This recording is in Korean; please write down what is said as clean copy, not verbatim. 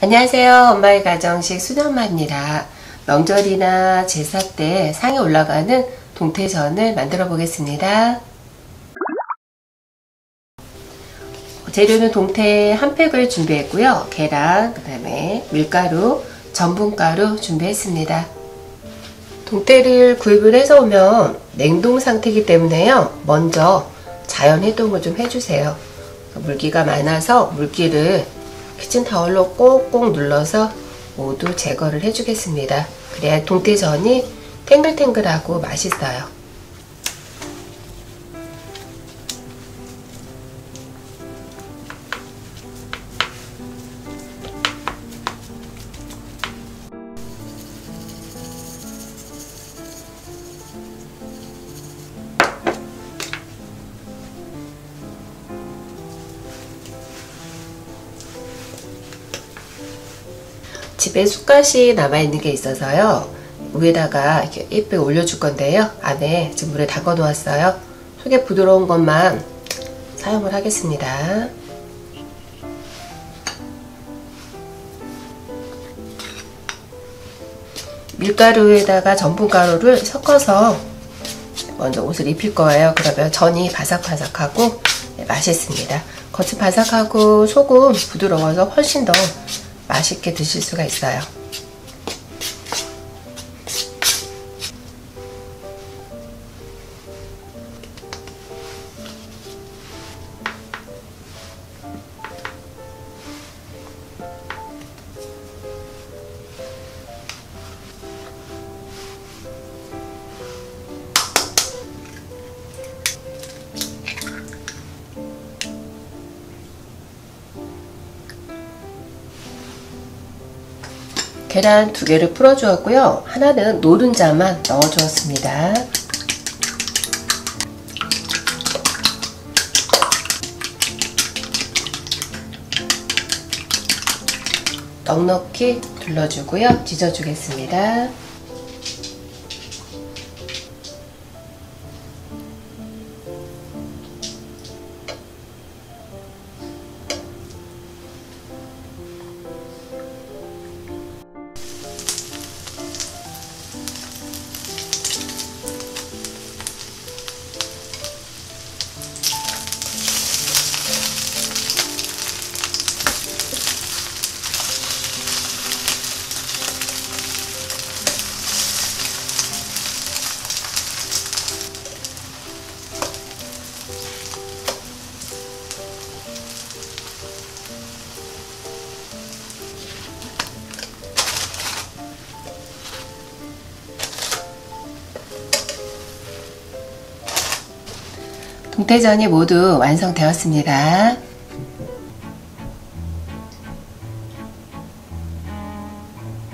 안녕하세요. 엄마의 가정식 수녀엄마입니다. 명절이나 제사 때 상에 올라가는 동태전을 만들어 보겠습니다. 재료는 동태 한 팩을 준비했고요. 계란, 그 다음에 밀가루, 전분가루 준비했습니다. 동태를 구입을 해서 오면 냉동 상태이기 때문에요. 먼저 자연 해동을 좀 해주세요. 물기가 많아서 물기를 키친타월로 꼭꼭 눌러서 모두 제거를 해주겠습니다. 그래야 동태전이 탱글탱글하고 맛있어요. 집에 쑥갓이 남아있는 게 있어서요. 위에다가 이렇게 예쁘게 올려줄 건데요. 안에 지금 물에 담가 놓았어요. 속에 부드러운 것만 사용을 하겠습니다. 밀가루에다가 전분가루를 섞어서 먼저 옷을 입힐 거예요. 그러면 전이 바삭바삭하고 맛있습니다. 겉이 바삭하고 속은 부드러워서 훨씬 더 맛있게 드실 수가 있어요. 계란 2개를 풀어 주었고요. 하나는 노른자만 넣어 주었습니다. 넉넉히 둘러주고요. 찢어 주겠습니다. 동태전이 모두 완성되었습니다.